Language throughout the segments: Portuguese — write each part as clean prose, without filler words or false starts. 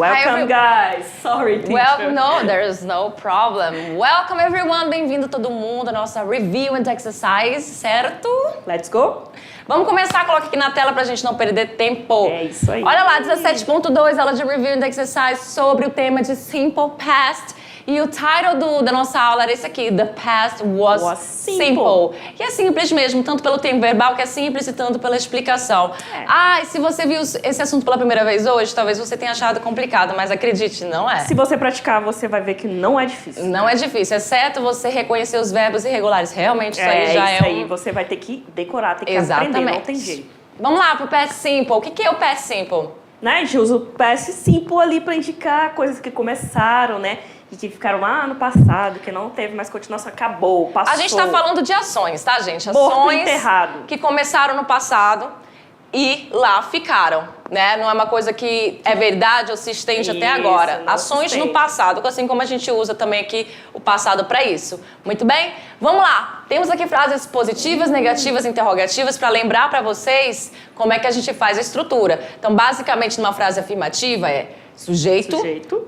Welcome, guys. Sorry, teacher. Welcome, no, there's no problem. Welcome, everyone. Bem-vindo todo mundo à nossa Review and Exercise, certo? Let's go. Vamos começar, coloca aqui na tela pra gente não perder tempo. É isso aí. Olha lá, 17.2, aula de Review and Exercise sobre o tema de Simple Past. E o title da nossa aula era esse aqui, The Past was simple. E é simples mesmo, tanto pelo tempo verbal que é simples e tanto pela explicação. E se você viu esse assunto pela primeira vez hoje, talvez você tenha achado complicado, mas acredite, não é. Se você praticar, você vai ver que não é difícil. Não é difícil, exceto você reconhecer os verbos irregulares. Realmente, isso aí já isso aí, você vai ter que decorar, tem que aprender, não tem jeito. Vamos lá pro Past Simple. O que é o Past Simple? Né, a gente usa o Past Simple ali pra indicar coisas que começaram, né? E que ficaram lá no passado, que não teve mais continuação, acabou, passou. A gente tá falando de ações, tá, gente? Morto, enterrado. Que começaram no passado e lá ficaram, né? Não é uma coisa que é verdade ou se estende até agora. Ações no passado, assim como a gente usa também aqui o passado para isso. Muito bem? Vamos lá. Temos aqui frases positivas, negativas, interrogativas para lembrar para vocês como é que a gente faz a estrutura. Então, basicamente, numa frase afirmativa é sujeito,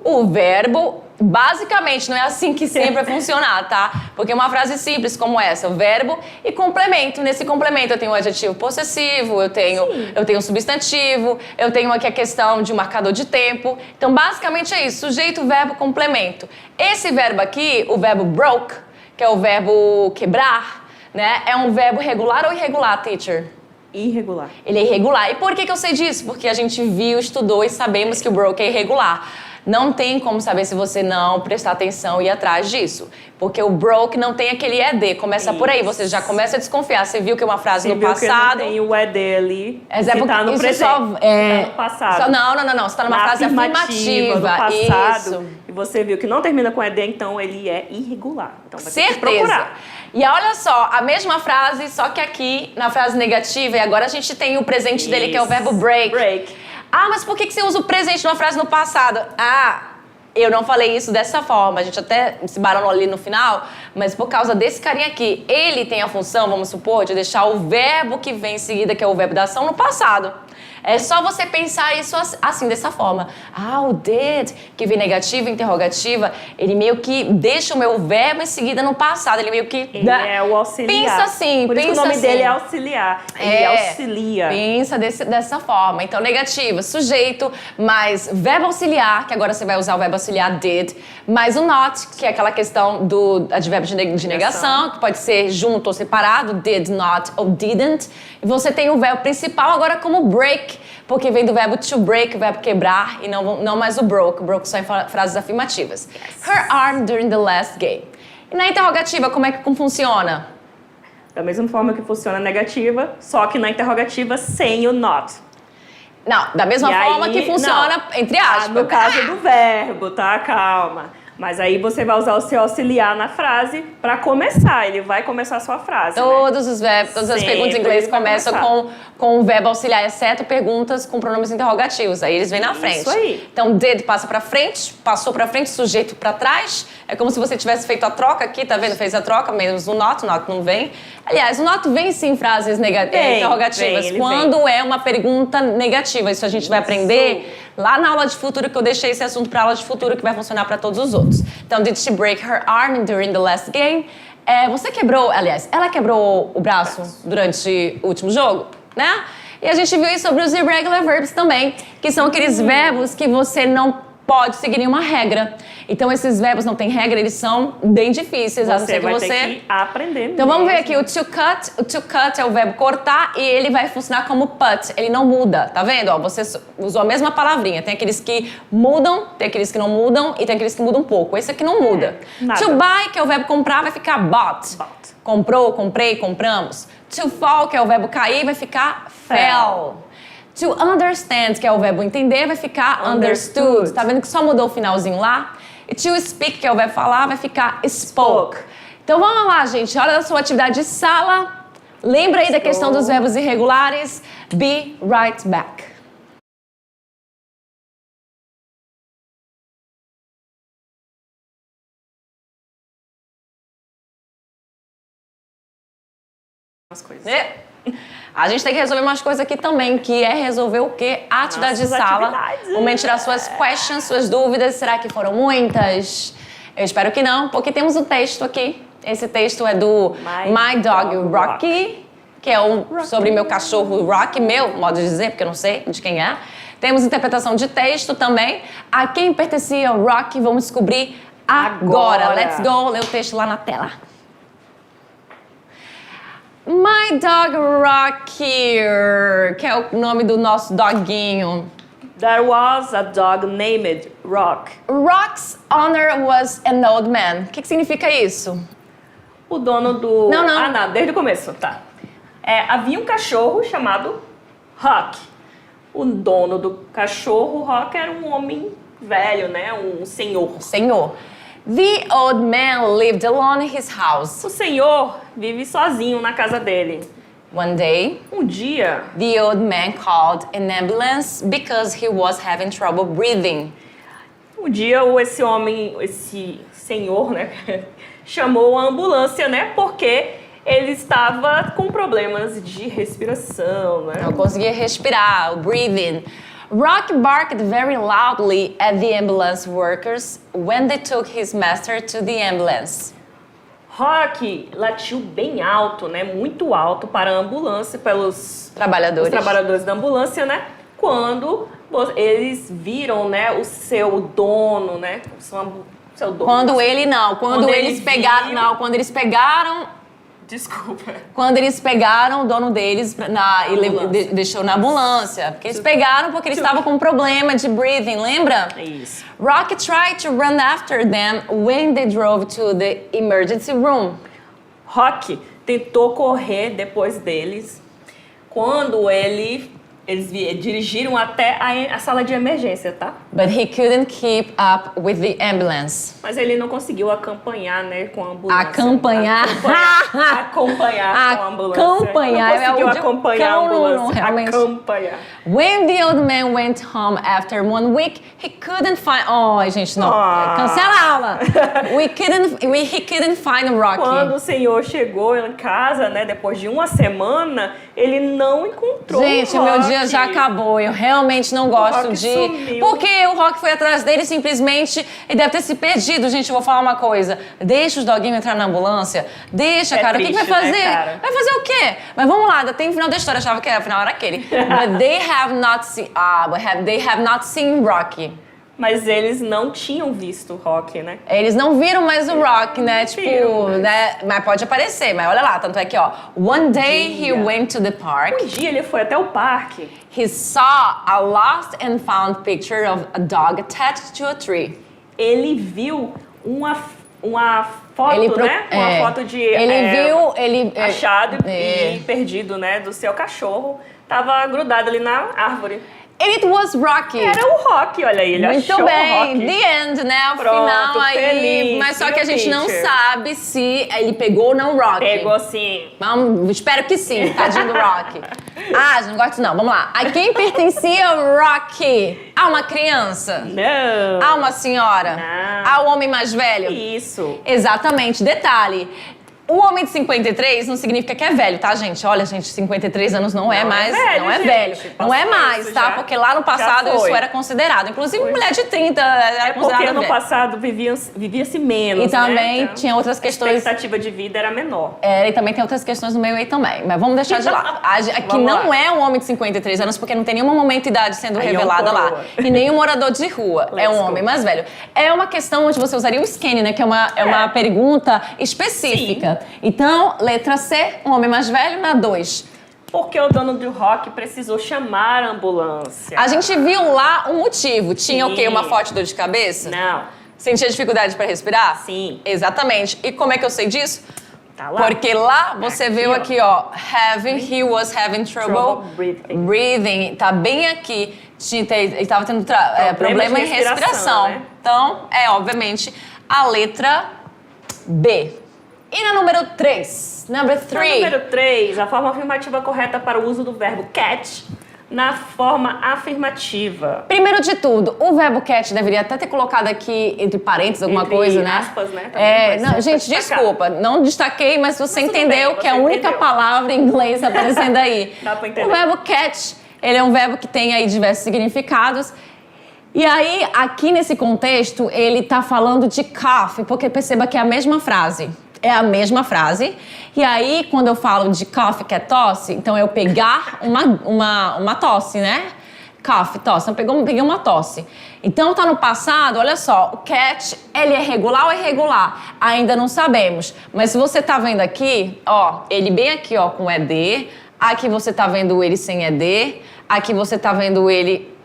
o verbo. Basicamente, não é assim que sempre vai funcionar, tá? Porque uma frase simples como essa, o verbo e complemento. Nesse complemento eu tenho o adjetivo possessivo, eu tenho um substantivo, eu tenho aqui a questão de um marcador de tempo. Então, basicamente é isso, sujeito, verbo, complemento. Esse verbo aqui, o verbo broke, que é o verbo quebrar, né? É um verbo regular ou irregular, teacher? Irregular. Ele é irregular. E por que eu sei disso? Porque a gente viu, estudou e sabemos que o broke é irregular. Não tem como saber se você não prestar atenção e ir atrás disso. Porque o broke não tem aquele ED. Começa por aí, você já começa a desconfiar. Você viu que é uma frase no passado. Você viu que não tem o ED ali, você tá no presente, tá no passado. Não. Você tá numa frase afirmativa. Do passado. Isso. E você viu que não termina com ED, então ele é irregular. Então vai ter que Certeza. procurar. E olha só, a mesma frase, só que aqui na frase negativa, e agora a gente tem o presente dele, que é o verbo break. Mas por que você usa o presente numa frase no passado? Eu não falei isso dessa forma, a gente até se baranou ali no final, mas por causa desse carinha aqui, ele tem a função, vamos supor, de deixar o verbo que vem em seguida, que é o verbo da ação, no passado. É só você pensar isso assim, dessa forma. O did, que vem negativa, interrogativa, ele meio que deixa o meu verbo em seguida no passado. Ele meio que... Ele é o auxiliar. Pensa assim, Por isso pensa que o nome assim. dele é auxiliar. Ele auxilia. Pensa dessa forma. Então, negativa, sujeito, mais verbo auxiliar, que agora você vai usar o verbo auxiliar did, mais o not, que é aquela questão do advérbio de negação, que pode ser junto ou separado, did not ou didn't. E você tem o verbo principal agora como break, porque vem do verbo to break, o verbo quebrar, e não mais o broke. Broke só em frases afirmativas. Her arm during the last game. E na interrogativa, como funciona? Da mesma forma que funciona a negativa, só que na interrogativa sem o not. Não, da mesma forma que funciona, entre aspas. No caso do verbo, tá? Calma. Mas aí você vai usar o seu auxiliar na frase para começar. Ele vai começar a sua frase. Todos os verbos, todas as perguntas em inglês começam com o verbo auxiliar, exceto perguntas com pronomes interrogativos. Aí eles vêm na frente. Isso aí. Então, did passa para frente, passou para frente, sujeito para trás. É como se você tivesse feito a troca aqui, tá vendo? Fez a troca, menos o not não vem. Aliás, o not vem sim em frases interrogativas, quando é uma pergunta negativa. Isso a gente vai aprender lá na aula de futuro, que eu deixei esse assunto para aula de futuro, que vai funcionar para todos os outros. Então, did she break her arm during the last game? Ela quebrou o braço durante o último jogo, né? E a gente viu isso sobre os irregular verbs também, que são aqueles verbos que você não pode seguir nenhuma regra. Então, esses verbos não têm regra, eles são bem difíceis. Você vai ter que aprender. Então, vamos ver aqui. O to cut é o verbo cortar e ele vai funcionar como put. Ele não muda, tá vendo? Você usou a mesma palavrinha. Tem aqueles que mudam, tem aqueles que não mudam e tem aqueles que mudam um pouco. Esse aqui não muda. To buy, que é o verbo comprar, vai ficar bought. Comprou, comprei, compramos. To fall, que é o verbo cair, vai ficar fell. To understand, que é o verbo entender, vai ficar understood. Tá vendo que só mudou o finalzinho lá? E to speak, que é o verbo falar, vai ficar spoke. Então vamos lá, gente. Hora da sua atividade de sala. Lembra aí da questão dos verbos irregulares. Be right back. As coisas. A gente tem que resolver umas coisas aqui também, que é resolver o quê? Atividade de Nossas sala. atividades. Vamos tirar suas questions, suas dúvidas. Será que foram muitas? Eu espero que não, porque temos um texto aqui. Esse texto é do My Dog Rocky, que é sobre meu cachorro Rocky, meu modo de dizer, porque eu não sei de quem é. Temos interpretação de texto também. A quem pertencia o Rocky, vamos descobrir agora. Let's go, ler o texto lá na tela. My Dog Rocky, que é o nome do nosso doguinho. There was a dog named Rock. Rock's owner was an old man. O que significa isso? O dono do... Não. Ah, não, desde o começo, tá. Havia um cachorro chamado Rock. O dono do cachorro, Rock, era um homem velho, né? Um senhor. Senhor. The old man lived alone in his house. O senhor vive sozinho na casa dele. One day, Um dia, the old man called an ambulance because he was having trouble breathing. esse senhor, né? Chamou a ambulância, né? Porque ele estava com problemas de respiração, né? Não conseguia respirar, o breathing. Rock barked very loudly at the ambulance workers when they took his master to the ambulance. Rock latiu bem alto, né? Muito alto para a ambulância, pelos Trabalhadores. os trabalhadores da ambulância, né? Quando eles viram, né, o seu dono, né? Seu dono. Quando ele não, quando eles pegaram, viu- não, quando eles pegaram, Desculpa. quando eles pegaram o dono deles e deixou na ambulância, porque eles pegaram porque eles estavam com um problema de breathing, lembra? Isso. Rocky tried to run after them when they drove to the emergency room. Rock tentou correr depois deles quando eles dirigiram até a sala de emergência, tá? But he couldn't keep up with the ambulance. Mas ele não conseguiu acompanhar, né, com a ambulância. Acompanhar. Acompanhar com a ambulância. Acompanhar. Não conseguiu É o de acompanhar a cão, não, ambulância. realmente. Acompanhar. When the old man went home after 1 week, he couldn't find... Oh, gente, não. Cancela a aula. He couldn't find Rocky. Quando o senhor chegou em casa, né, depois de uma semana, ele não encontrou Gente, o meu Rock. dia já acabou. Eu realmente não gosto Rock de... sumiu. Porque o Rock foi atrás dele e simplesmente... Ele deve ter se perdido. Gente, eu vou falar uma coisa. Deixa os doguinhos entrar na ambulância. Deixa, cara. O que vai triste, né, fazer? cara? Vai fazer o quê? Mas vamos lá. Ainda tem o final da história. Eu achava que o final era aquele. But they have not seen... they have not seen Rocky. Mas eles não tinham visto o Rock, né? Eles não viram mais o Rock, né? Tipo, viram, mas- né? Mas pode aparecer. Mas olha lá. Tanto é que, ó. One day he went to the park. Um dia ele foi até o parque. He saw a lost and found picture of a dog attached to a tree. Ele viu uma foto, né? Uma foto de achado e perdido, né? Do seu cachorro. Tava grudado ali na árvore. And it was Rocky. Era o Rock, olha aí, ele Muito achou bem, o Rock. the end, né? O Pronto, final aí. feliz, Mas só que a gente não picture. sabe se ele pegou ou não o Rock. Pegou assim. Vamos, espero que sim, tadinho do Rock. Gente, não gosto disso não. Vamos lá. A quem pertencia o Rocky? A uma criança? Não. A uma senhora? Não. Ao homem mais velho? Isso. Exatamente. Detalhe. O homem de 53 não significa que é velho, tá, gente? Olha, gente, 53 anos não é mais, velho, não é gente. velho. Não é Passou mais, isso tá? já. Porque lá no passado Já foi. isso era considerado. Inclusive, mulher de 30 era É porque considerada no velha. passado vivia-se menos, E também né? Então, tinha outras a questões. expectativa de vida era menor. E também tem outras questões no meio aí também. Mas vamos deixar de lado. Aqui Vamos não lá. é um homem de 53 anos, porque não tem nenhum momento de idade sendo Aí é um revelada lá. coroa. E nem um morador de rua. É um Let's homem go. mais velho. É uma questão onde você usaria o scanning, né? Que é uma pergunta específica. Então, letra C, um homem mais velho. Na 2. Porque o dono do Rock precisou chamar a ambulância. A gente viu lá um motivo. Tinha o quê? Sim. Uma forte dor de cabeça? Não. Sentia dificuldade para respirar? Sim. Exatamente. E como é que eu sei disso? Tá lá. Porque lá você Aqui, viu ó. aqui, ó. He was having trouble breathing. breathing. Tá bem aqui. Ele tava tendo problema de em respiração. né? Então, obviamente, a letra B. E na número 3? Number No 3. número 3, a forma afirmativa correta para o uso do verbo catch na forma afirmativa? Primeiro de tudo, o verbo catch deveria até ter colocado aqui entre parênteses alguma coisa, né? Aspas, né? Também não, gente, desculpa, não destaquei, mas você entendeu bem, que é a única palavra em inglês aparecendo aí. Dá pra entender. O verbo catch, ele é um verbo que tem aí diversos significados. E aí, aqui nesse contexto, ele tá falando de cough, porque perceba que é a mesma frase. É a mesma frase. E aí, quando eu falo de cough, que é tosse, então eu pegar uma tosse, né? Cough, tosse. Então, peguei uma tosse. Então, tá no passado, olha só, o catch, ele é regular ou irregular? Ainda não sabemos. Mas se você tá vendo aqui, ó, ele bem aqui, ó, com ED. Aqui você tá vendo ele sem ED. Aqui você tá vendo ele...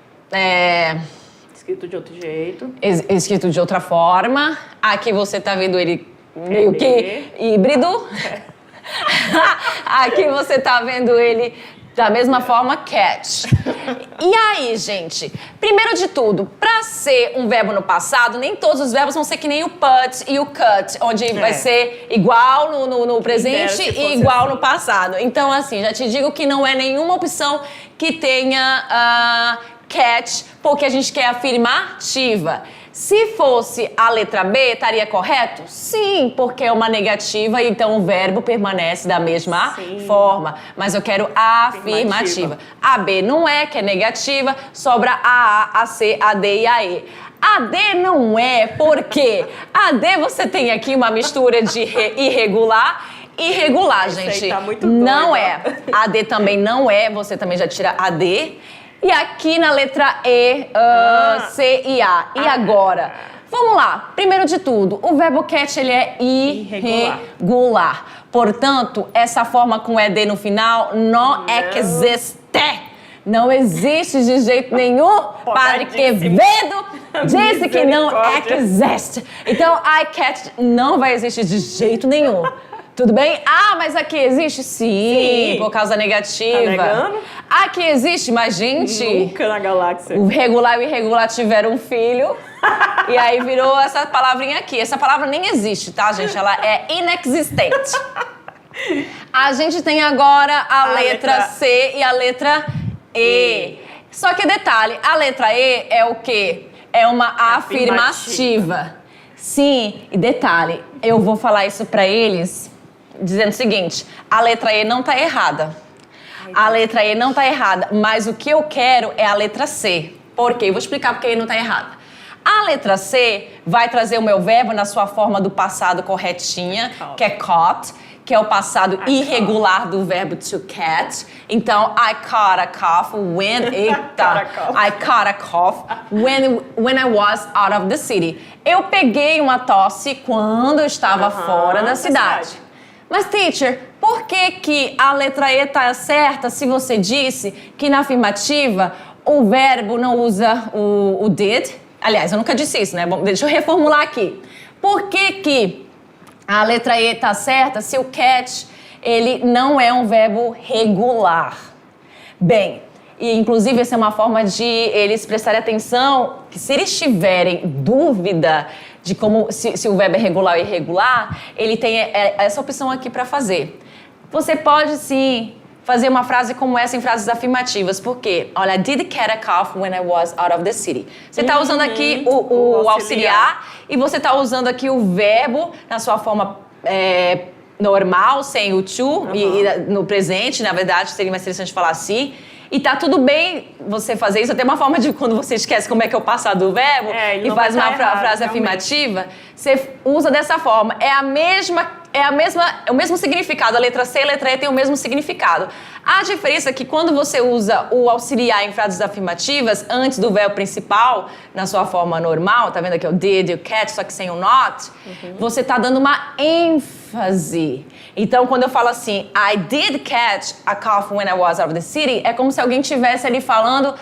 escrito de outro jeito. Escrito de outra forma. Aqui você tá vendo ele meio que híbrido. Aqui você tá vendo ele da mesma forma, catch. E aí, gente? Primeiro de tudo, para ser um verbo no passado, nem todos os verbos vão ser que nem o put e o cut, onde vai ser igual no presente e igual assim no passado. Então, assim, já te digo que não é nenhuma opção que tenha... catch, porque a gente quer afirmativa. Se fosse a letra B, estaria correto? Sim, porque é uma negativa, então o verbo permanece da mesma forma. Mas eu quero a afirmativa. A B não é, que é negativa, sobra a C, a D e a E. A D não é, porque a D você tem aqui uma mistura de irregular gente. Tá muito não doido. É. A D também não é, você também já tira a D. E aqui na letra E, C e A. E agora? Vamos lá. Primeiro de tudo, o verbo catch, ele é irregular. Portanto, essa forma com ED no final não existe. Não existe de jeito nenhum. Padre Quevedo disse que não existe. Então, I catch não vai existir de jeito nenhum. Tudo bem? Ah, mas aqui existe? Sim, por causa negativa. Tá negando? Aqui existe, mas gente... Nunca na galáxia. O regular e o irregular tiveram um filho. E aí virou essa palavrinha aqui. Essa palavra nem existe, tá, gente? Ela é inexistente. A gente tem agora a letra C e a letra E. Só que detalhe, a letra E é o quê? É uma afirmativa. Sim, e detalhe, eu vou falar isso pra eles... dizendo o seguinte, a letra E não tá errada. A letra E não tá errada, mas o que eu quero é a letra C. Por quê? Eu vou explicar porque a E não tá errada. A letra C vai trazer o meu verbo na sua forma do passado corretinha, que é caught, que é o passado irregular do verbo to catch. Então, I caught a cough when... I caught a cough when I was out of the city. Eu peguei uma tosse quando eu estava fora da cidade. Mas, teacher, por que a letra E tá certa se você disse que na afirmativa o verbo não usa o did? Aliás, eu nunca disse isso, né? Bom, deixa eu reformular aqui. Por que a letra E tá certa se o catch, ele não é um verbo regular? Bem, e inclusive essa é uma forma de eles prestarem atenção que se eles tiverem dúvida de como se o verbo é regular ou irregular, ele tem essa opção aqui para fazer. Você pode sim fazer uma frase como essa em frases afirmativas, porque, olha, I did get a cough when I was out of the city. Você está usando aqui o auxiliar e você está usando aqui o verbo na sua forma normal, sem o to, e no presente, na verdade, seria mais interessante falar assim. E tá tudo bem você fazer isso, até uma forma de quando você esquece como é que é o passado do verbo e faz uma frase afirmativa, você usa dessa forma. É o mesmo significado, a letra C e a letra E tem o mesmo significado. A diferença é que quando você usa o auxiliar em frases afirmativas, antes do verbo principal, na sua forma normal, tá vendo aqui o did e o catch, só que sem o not, você tá dando uma ênfase. Então, quando eu falo assim, I did catch a cough when I was out of the city, é como se alguém estivesse ali falando,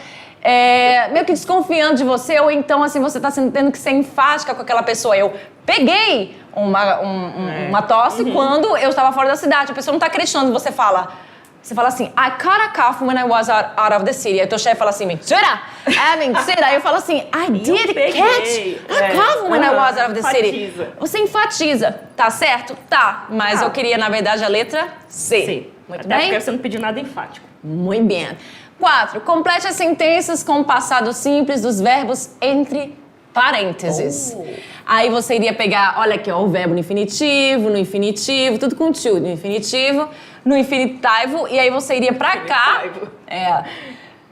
meio que desconfiando de você, ou então, assim, você tá tendo que ser enfática com aquela pessoa. Eu peguei uma tosse quando eu estava fora da cidade. A pessoa não tá acreditando, você fala assim, I caught a cough when I was out of the city. Aí teu chefe fala assim, mentira! É mentira! Aí eu falo assim, I did catch a cough when I was out of the city. Você enfatiza, tá certo? Tá, mas eu queria, na verdade, a letra C. Muito bem. Até porque você não pediu nada enfático. Muito bem. 4. Complete as sentenças com o passado simples dos verbos entre parênteses. Aí você iria pegar, olha aqui, ó, o verbo no infinitivo, tudo com to, no infinitivo, no infinitivo, e aí você iria pra cá.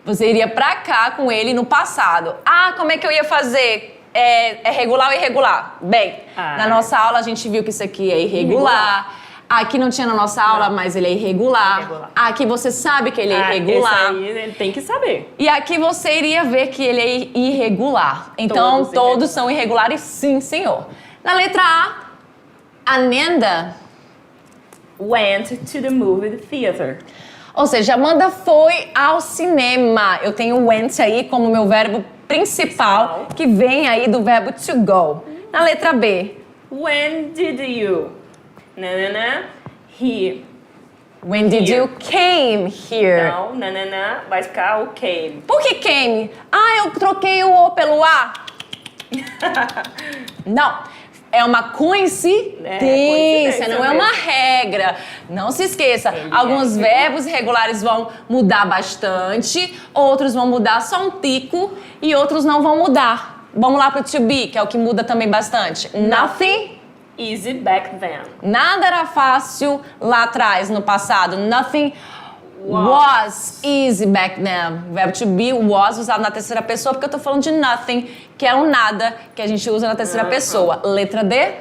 Você iria pra cá com ele no passado. Ah, como é que eu ia fazer? É regular ou irregular? Bem, na nossa aula a gente viu que isso aqui é irregular. Aqui não tinha na nossa aula, mas ele é irregular. Aqui você sabe que ele é irregular. Esse aí ele tem que saber. E aqui você iria ver que ele é irregular. Então, todos são irregulares, sim, senhor. Na letra A, Amanda went to the movie theater. Ou seja, Amanda foi ao cinema. Eu tenho went aí como meu verbo principal, que vem aí do verbo to go. Na letra B. When did you? He. When did you came here? Não, vai ficar o came. Por que came? Ah, eu troquei o O pelo A. Não. É uma coincidência, não é uma regra. Não se esqueça, alguns verbos irregulares vão mudar bastante, outros vão mudar só um tico e outros não vão mudar. Vamos lá pro to be, que é o que muda também bastante. Nothing easy back then. Nada era fácil lá atrás, no passado. Nothing was easy back then. O verbo to be, was, usado na terceira pessoa, porque eu tô falando de nothing, que é um nada, que a gente usa na terceira pessoa. Letra D.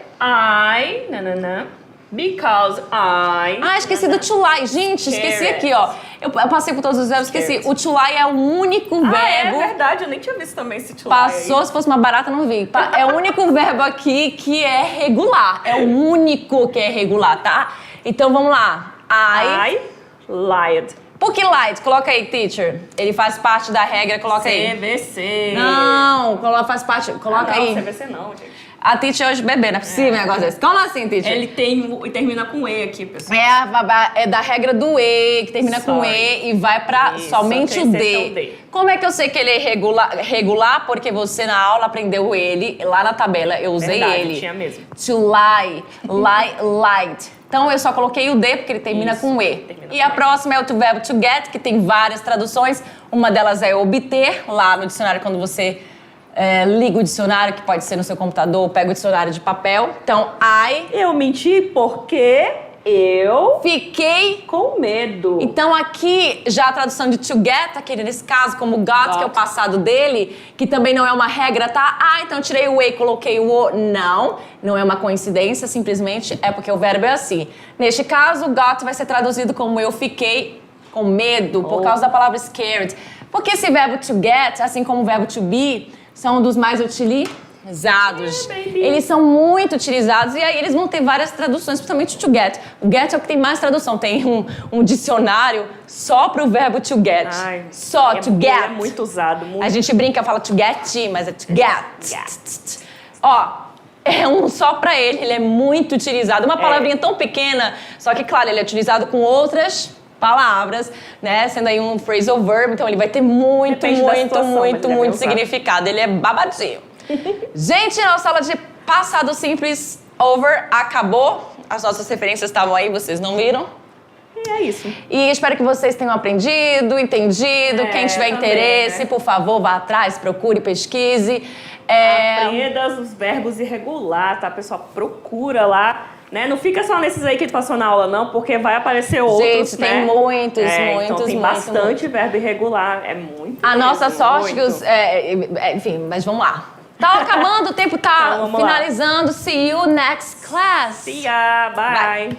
Because I... Ah, esqueci do to lie. Gente, esqueci aqui, ó. Eu passei por todos os verbos, esqueci. O to lie é o único verbo... é verdade, eu nem tinha visto também esse to lie. Passou, se fosse uma barata, não vi. É o único verbo aqui que é regular. É o único que é regular, tá? Então, vamos lá. I lied. Por que lied? Coloca aí, teacher. Ele faz parte da regra, coloca aí. CVC. Não, faz parte, coloca aí. Não, CVC não, gente. A teacher hoje bebê, não é possível um negócio desse. Como assim, teacher? Ele termina com E aqui, pessoal. É da regra do E, que termina com E e vai pra somente o D. Como é que eu sei que ele é regular? Porque você na aula aprendeu ele, lá na tabela eu usei ele. Tinha mesmo. To lie, lied. Então eu só coloquei o D porque ele termina com E. E a próxima é o verbo to get, que tem várias traduções. Uma delas é obter, lá no dicionário quando você... liga o dicionário, que pode ser no seu computador, pega o dicionário de papel. Então, eu menti porque eu fiquei com medo. Então, aqui, já a tradução de to get, aqui nesse caso, como got, que é o passado dele, que também não é uma regra, tá? Então eu tirei o E e coloquei o O. Não é uma coincidência, simplesmente é porque o verbo é assim. Neste caso, got vai ser traduzido como eu fiquei com medo, por causa da palavra scared. Porque esse verbo to get, assim como o verbo to be, são um dos mais utilizados. Eles são muito utilizados e aí eles vão ter várias traduções, principalmente to get. O get é o que tem mais tradução. Tem um dicionário só pro verbo to get. Só to get. É muito usado. Muito. A gente brinca, fala to get, mas é to get. Ó, é um só pra ele é muito utilizado. Uma palavrinha tão pequena, só que, claro, ele é utilizado com outras palavras, né? Sendo aí um phrasal verb, então ele vai ter muito significado. Ele é babadinho. Gente, nossa aula de passado simples over acabou. As nossas referências estavam aí, vocês não viram? E é isso. E espero que vocês tenham aprendido, entendido. Quem tiver interesse, né? Por favor, vá atrás, procure, pesquise. Aprenda os verbos irregulares, tá, pessoal? Procura lá. Né? Não fica só nesses aí que a gente passou na aula, não, porque vai aparecer outros, gente, né? tem muitos, então tem bastante verbo irregular, é muito. A nossa sorte que os... enfim, mas vamos lá. Tá acabando, o tempo tá finalizando. Lá. See you next class. See ya, bye.